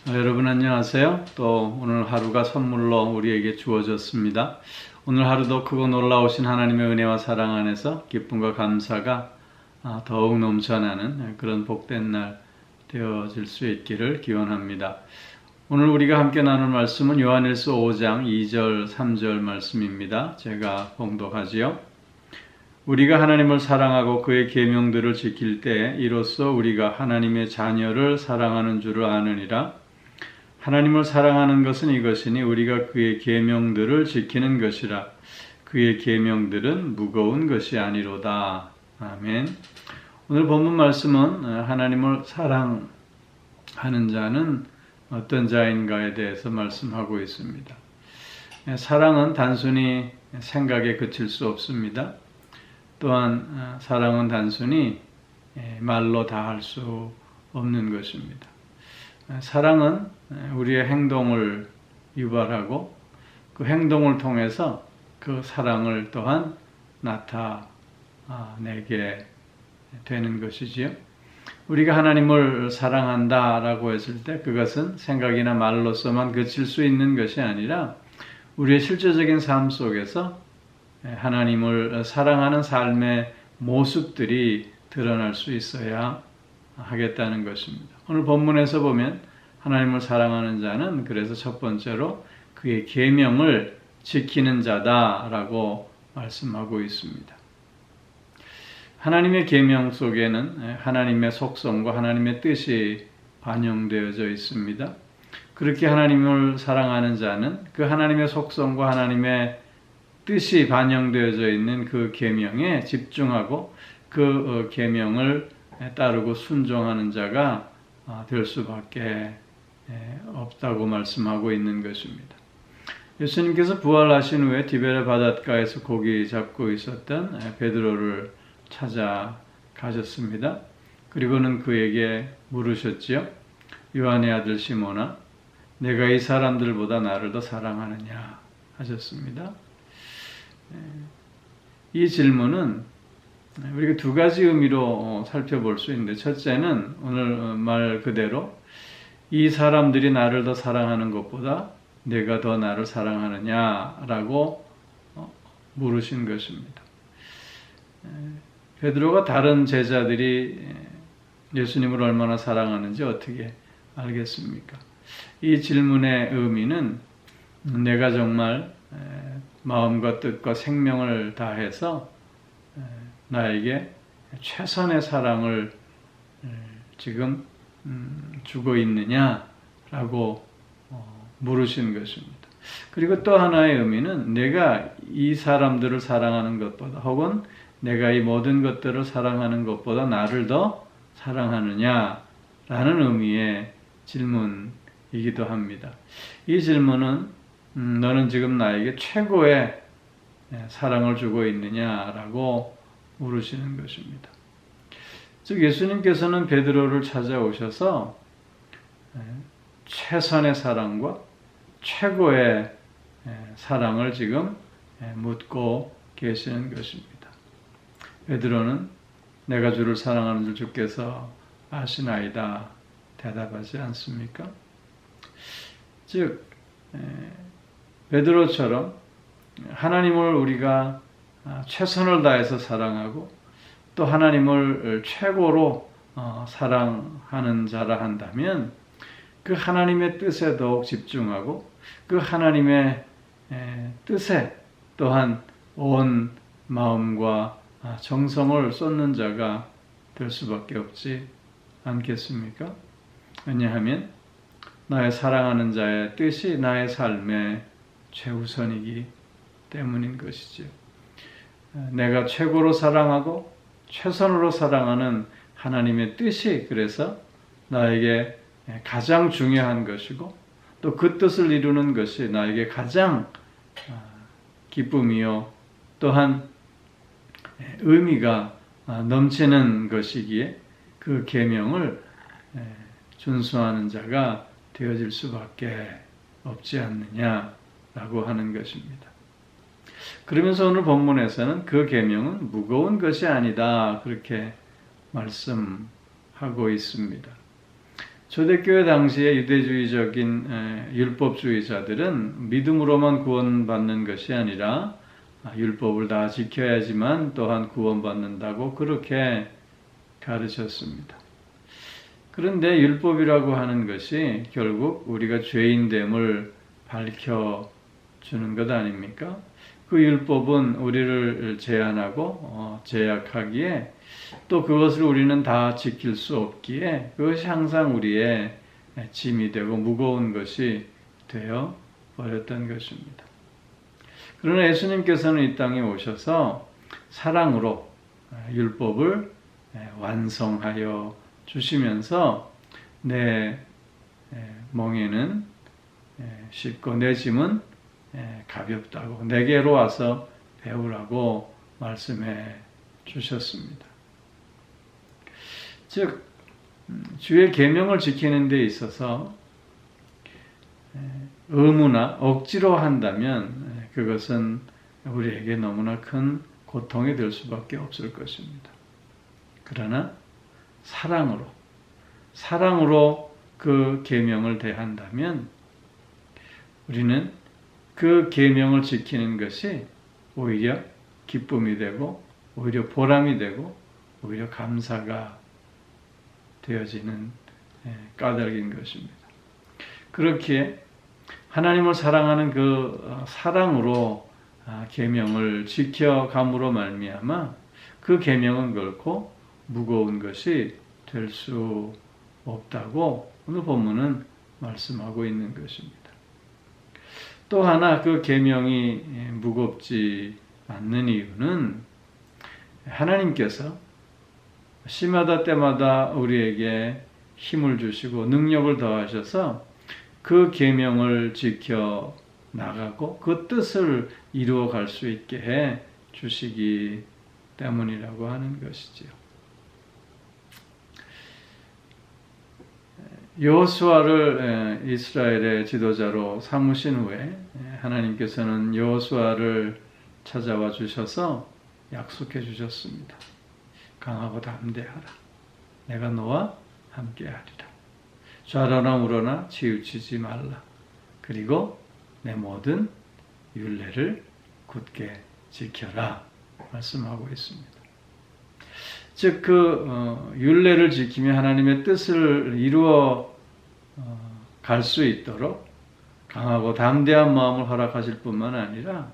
여러분 안녕하세요. 또 오늘 하루가 선물로 우리에게 주어졌습니다. 오늘 하루도 크고 놀라우신 하나님의 은혜와 사랑 안에서 기쁨과 감사가 더욱 넘쳐나는 그런 복된 날 되어질 수 있기를 기원합니다. 오늘 우리가 함께 나눌 말씀은 요한일서 5장 2절 3절 말씀입니다. 제가 봉독하지요. 우리가 하나님을 사랑하고 그의 계명들을 지킬 때 이로써 우리가 하나님의 자녀를 사랑하는 줄을 아느니라. 하나님을 사랑하는 것은 이것이니 우리가 그의 계명들을 지키는 것이라. 그의 계명들은 무거운 것이 아니로다. 아멘. 오늘 본문 말씀은 하나님을 사랑하는 자는 어떤 자인가에 대해서 말씀하고 있습니다. 사랑은 단순히 생각에 그칠 수 없습니다. 또한 사랑은 단순히 말로 다 할 수 없는 것입니다. 사랑은 우리의 행동을 유발하고 그 행동을 통해서 그 사랑을 또한 나타내게 되는 것이지요. 우리가 하나님을 사랑한다라고 했을 때 그것은 생각이나 말로서만 그칠 수 있는 것이 아니라 우리의 실제적인 삶 속에서 하나님을 사랑하는 삶의 모습들이 드러날 수 있어야 하겠다는 것입니다. 오늘 본문에서 보면 하나님을 사랑하는 자는 그래서 첫 번째로 그의 계명을 지키는 자다라고 말씀하고 있습니다. 하나님의 계명 속에는 하나님의 속성과 하나님의 뜻이 반영되어져 있습니다. 그렇게 하나님을 사랑하는 자는 그 하나님의 속성과 하나님의 뜻이 반영되어져 있는 그 계명에 집중하고 그 계명을 따르고 순종하는 자가 될 수밖에 없다고 말씀하고 있는 것입니다. 예수님께서 부활하신 후에 디베레 바닷가에서 고기 잡고 있었던 베드로를 찾아가셨습니다. 그리고는 그에게 물으셨지요. 요한의 아들 시몬아, 내가 이 사람들보다 나를 더 사랑하느냐 하셨습니다. 이 질문은 우리가 두 가지 의미로 살펴볼 수 있는데, 첫째는 오늘 말 그대로 이 사람들이 나를 더 사랑하는 것보다 내가 더 나를 사랑하느냐라고 물으신 것입니다. 베드로가 다른 제자들이 예수님을 얼마나 사랑하는지 어떻게 알겠습니까? 이 질문의 의미는 내가 정말 마음과 뜻과 생명을 다해서 나에게 최선의 사랑을 지금 주고 있느냐라고 물으신 것입니다. 그리고 또 하나의 의미는 내가 이 사람들을 사랑하는 것보다 혹은 내가 이 모든 것들을 사랑하는 것보다 나를 더 사랑하느냐라는 의미의 질문이기도 합니다. 이 질문은 너는 지금 나에게 최고의 사랑을 주고 있느냐라고 물으시는 것입니다. 즉 예수님께서는 베드로를 찾아오셔서 최선의 사랑과 최고의 사랑을 지금 묻고 계시는 것입니다. 베드로는 내가 주를 사랑하는 줄 주께서 아시나이다 대답하지 않습니까? 즉 베드로처럼 하나님을 우리가 최선을 다해서 사랑하고 또 하나님을 최고로 사랑하는 자라 한다면 그 하나님의 뜻에 더욱 집중하고 그 하나님의 뜻에 또한 온 마음과 정성을 쏟는 자가 될 수밖에 없지 않겠습니까? 왜냐하면 나의 사랑하는 자의 뜻이 나의 삶의 최우선이기 때문인 것이죠. 내가 최고로 사랑하고 최선으로 사랑하는 하나님의 뜻이 그래서 나에게 가장 중요한 것이고 또 그 뜻을 이루는 것이 나에게 가장 기쁨이요 또한 의미가 넘치는 것이기에 그 계명을 준수하는 자가 되어질 수밖에 없지 않느냐라고 하는 것입니다. 그러면서 오늘 본문에서는 그 계명은 무거운 것이 아니다 그렇게 말씀하고 있습니다. 초대교회 당시에 유대주의적인 율법주의자들은 믿음으로만 구원받는 것이 아니라 율법을 다 지켜야지만 또한 구원받는다고 그렇게 가르쳤습니다. 그런데 율법이라고 하는 것이 결국 우리가 죄인됨을 밝혀주는 것 아닙니까? 그 율법은 우리를 제한하고 제약하기에 또 그것을 우리는 다 지킬 수 없기에 그것이 항상 우리의 짐이 되고 무거운 것이 되어 버렸던 것입니다. 그러나 예수님께서는 이 땅에 오셔서 사랑으로 율법을 완성하여 주시면서 내 멍에는 쉽고 내 짐은 가볍다고 내게로 와서 배우라고 말씀해 주셨습니다. 즉 주의 계명을 지키는 데 있어서 의무나 억지로 한다면 그것은 우리에게 너무나 큰 고통이 될 수밖에 없을 것입니다. 그러나 사랑으로 그 계명을 대한다면 우리는 그 계명을 지키는 것이 오히려 기쁨이 되고 오히려 보람이 되고 오히려 감사가 되어지는 까닭인 것입니다. 그렇기에 하나님을 사랑하는 그 사랑으로 계명을 지켜감으로 말미암아 그 계명은 결코 무거운 것이 될 수 없다고 오늘 본문은 말씀하고 있는 것입니다. 또 하나 그 계명이 무겁지 않는 이유는 하나님께서 시마다 때마다 우리에게 힘을 주시고 능력을 더하셔서 그 계명을 지켜 나가고 그 뜻을 이루어 갈 수 있게 해 주시기 때문이라고 하는 것이지요. 여호수아를 이스라엘의 지도자로 삼으신 후에 하나님께서는 여호수아를 찾아와 주셔서 약속해 주셨습니다. 강하고 담대하라. 내가 너와 함께하리라. 좌로나 우로나 치우치지 말라. 그리고 내 모든 율례를 굳게 지켜라. 말씀하고 있습니다. 즉 그 율례를 지키며 하나님의 뜻을 이루어 갈 수 있도록 강하고 담대한 마음을 허락하실 뿐만 아니라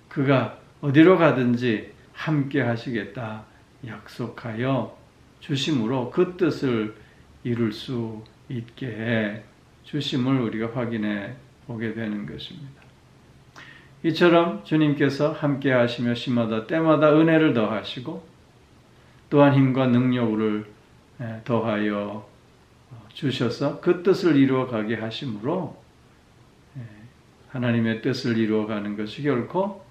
그가 어디로 가든지 함께 하시겠다 약속하여 주심으로 그 뜻을 이룰 수 있게 해 주심을 우리가 확인해 보게 되는 것입니다. 이처럼 주님께서 함께 하시며 시마다 때마다 은혜를 더하시고 또한 힘과 능력을 더하여 주셔서 그 뜻을 이루어가게 하심으로 하나님의 뜻을 이루어가는 것이 결코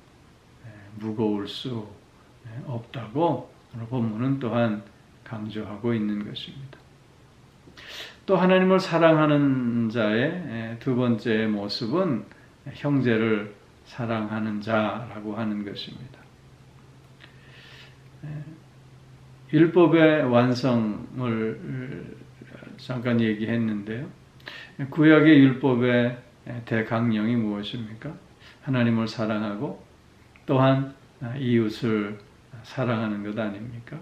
무거울 수 없다고 오늘 본문은 또한 강조하고 있는 것입니다. 또 하나님을 사랑하는 자의 두 번째 모습은 형제를 사랑하는 자라고 하는 것입니다. 율법의 완성을 잠깐 얘기했는데요. 구약의 율법의 대강령이 무엇입니까? 하나님을 사랑하고 또한 이웃을 사랑하는 것 아닙니까?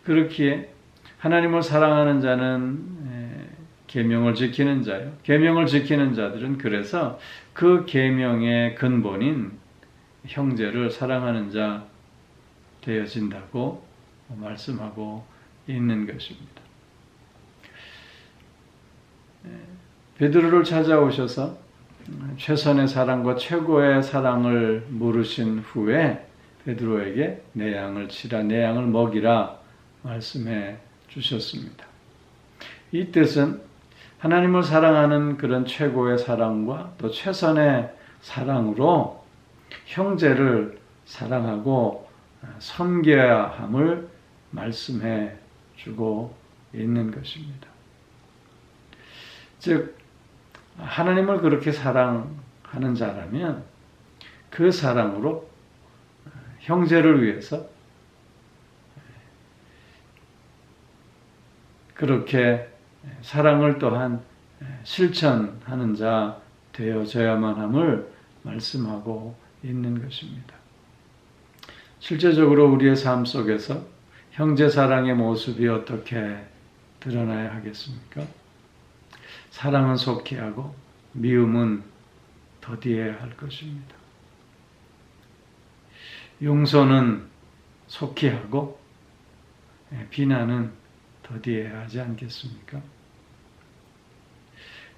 그렇기에 하나님을 사랑하는 자는 계명을 지키는 자요. 계명을 지키는 자들은 그래서 그 계명의 근본인 형제를 사랑하는 자 되어진다고 말씀하고 있는 것입니다. 베드로를 찾아오셔서 최선의 사랑과 최고의 사랑을 물으신 후에 베드로에게 내 양을 치라, 내 양을 먹이라 말씀해 주셨습니다. 이 뜻은 하나님을 사랑하는 그런 최고의 사랑과 또 최선의 사랑으로 형제를 사랑하고 섬겨야 함을 말씀해 주고 있는 것입니다. 즉 하나님을 그렇게 사랑하는 자라면 그 사랑으로 형제를 위해서 그렇게 사랑을 또한 실천하는 자 되어져야만 함을 말씀하고 있는 것입니다. 실제적으로 우리의 삶 속에서 형제 사랑의 모습이 어떻게 드러나야 하겠습니까? 사랑은 속히하고 미움은 더디해야 할 것입니다. 용서는 속히하고 비난은 더디해야 하지 않겠습니까?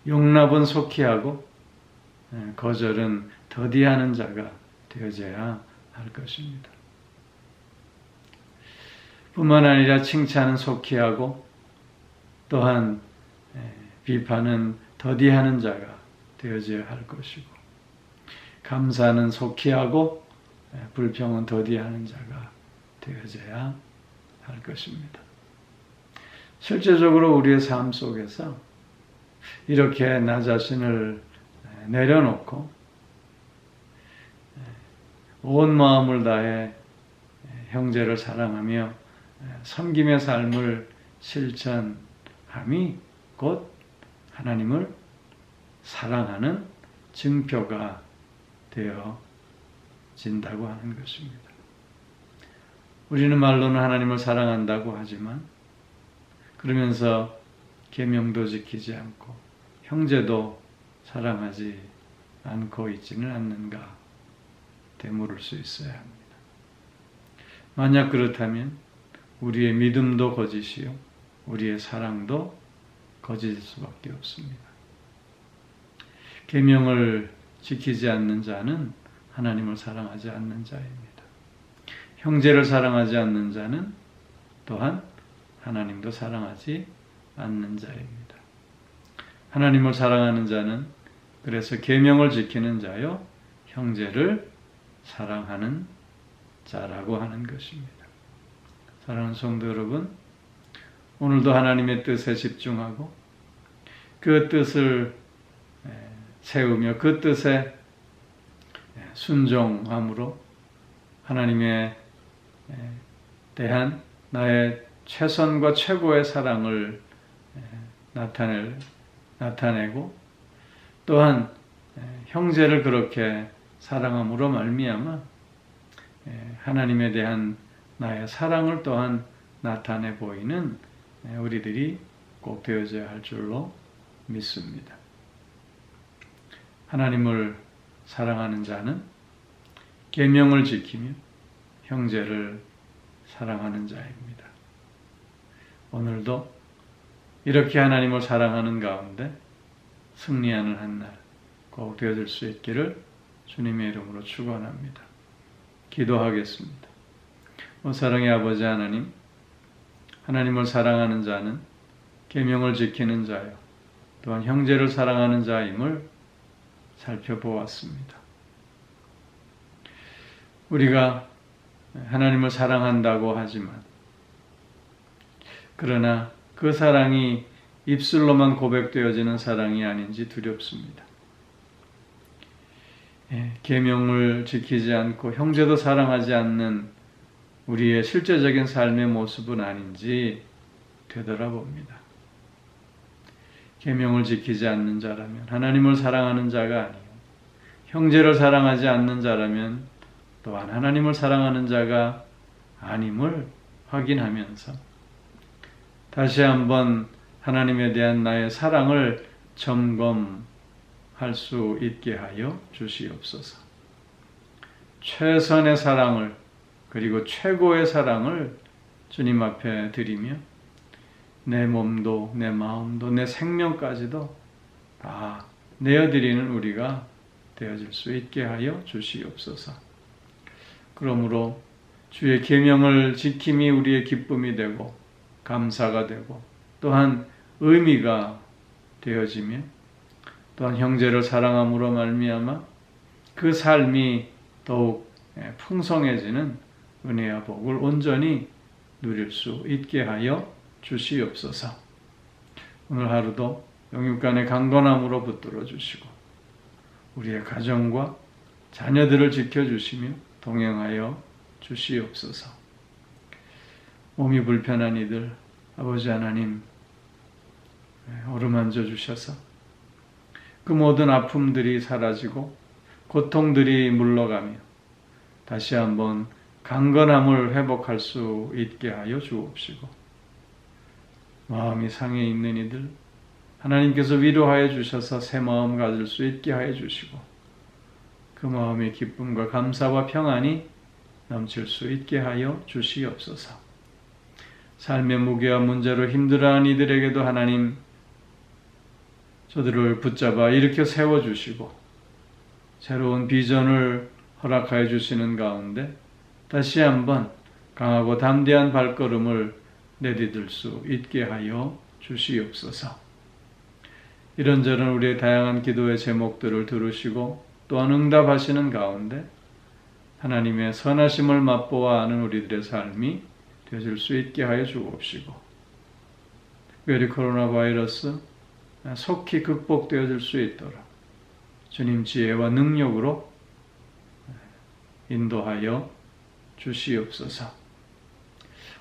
용납은 속히하고 거절은 더디하는 자가 되어져야 할 것입니다. 뿐만 아니라 칭찬은 속히하고 또한 비판은 더디하는 자가 되어져야 할 것이고 감사는 속히하고 불평은 더디하는 자가 되어져야 할 것입니다. 실제적으로 우리의 삶 속에서 이렇게 나 자신을 내려놓고 온 마음을 다해 형제를 사랑하며 섬김의 삶을 실천함이 곧 하나님을 사랑하는 증표가 되어진다고 하는 것입니다. 우리는 말로는 하나님을 사랑한다고 하지만 그러면서 계명도 지키지 않고 형제도 사랑하지 않고 있지는 않는가 되물을 수 있어야 합니다. 만약 그렇다면 우리의 믿음도 거짓이요 우리의 사랑도 거짓일 수밖에 없습니다. 계명을 지키지 않는 자는 하나님을 사랑하지 않는 자입니다. 형제를 사랑하지 않는 자는 또한 하나님도 사랑하지 않는 자입니다. 하나님을 사랑하는 자는 그래서 계명을 지키는 자요 형제를 사랑하는 자라고 하는 것입니다. 사랑하는 성도 여러분, 오늘도 하나님의 뜻에 집중하고 그 뜻을 세우며 그 뜻에 순종함으로 하나님에 대한 나의 최선과 최고의 사랑을 나타내고 또한 형제를 그렇게 사랑함으로 말미암아 하나님에 대한 나의 사랑을 또한 나타내 보이는 우리들이 꼭 되어져야 할 줄로 믿습니다. 하나님을 사랑하는 자는 계명을 지키며 형제를 사랑하는 자입니다. 오늘도 이렇게 하나님을 사랑하는 가운데 승리하는 한 날 꼭 되어질 수 있기를 주님의 이름으로 축원합니다. 기도하겠습니다. 사랑의 아버지 하나님, 하나님을 사랑하는 자는 계명을 지키는 자요 또한 형제를 사랑하는 자임을 살펴보았습니다. 우리가 하나님을 사랑한다고 하지만 그러나 그 사랑이 입술로만 고백되어지는 사랑이 아닌지 두렵습니다. 계명을 지키지 않고 형제도 사랑하지 않는 우리의 실제적인 삶의 모습은 아닌지 되돌아봅니다. 계명을 지키지 않는 자라면 하나님을 사랑하는 자가 아니요 형제를 사랑하지 않는 자라면 또한 하나님을 사랑하는 자가 아님을 확인하면서 다시 한번 하나님에 대한 나의 사랑을 점검할 수 있게 하여 주시옵소서. 최선의 사랑을 그리고 최고의 사랑을 주님 앞에 드리며 내 몸도 내 마음도 내 생명까지도 다 내어드리는 우리가 되어질 수 있게 하여 주시옵소서. 그러므로 주의 계명을 지킴이 우리의 기쁨이 되고 감사가 되고 또한 의미가 되어지며 또한 형제를 사랑함으로 말미암아 그 삶이 더욱 풍성해지는 은혜와 복을 온전히 누릴 수 있게 하여 주시옵소서. 오늘 하루도 영육간의 강건함으로 붙들어 주시고 우리의 가정과 자녀들을 지켜주시며 동행하여 주시옵소서. 몸이 불편한 이들 아버지 하나님 어루만져 주셔서 그 모든 아픔들이 사라지고 고통들이 물러가며 다시 한번 강건함을 회복할 수 있게 하여 주옵시고, 마음이 상해 있는 이들 하나님께서 위로하여 주셔서 새 마음 가질 수 있게 하여 주시고, 그 마음의 기쁨과 감사와 평안이 넘칠 수 있게 하여 주시옵소서. 삶의 무게와 문제로 힘들어하는 이들에게도 하나님 저들을 붙잡아 일으켜 세워주시고 새로운 비전을 허락하여 주시는 가운데 다시 한번 강하고 담대한 발걸음을 내디딜 수 있게 하여 주시옵소서. 이런저런 우리의 다양한 기도의 제목들을 들으시고 또한 응답하시는 가운데 하나님의 선하심을 맛보아 아는 우리들의 삶이 되어질 수 있게 하여 주옵시고, 특별히 코로나 바이러스 속히 극복되어질 수 있도록 주님 지혜와 능력으로 인도하여 주시옵소서.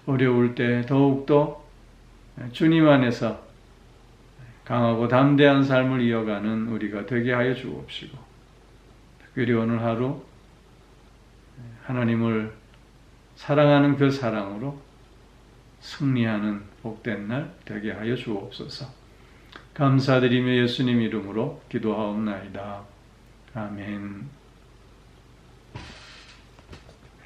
어려울 때 더욱더 주님 안에서 강하고 담대한 삶을 이어가는 우리가 되게 하여 주옵시고, 특별히 오늘 하루 하나님을 사랑하는 그 사랑으로 승리하는 복된 날 되게 하여 주옵소서. 감사드리며 예수님 이름으로 기도하옵나이다. 아멘.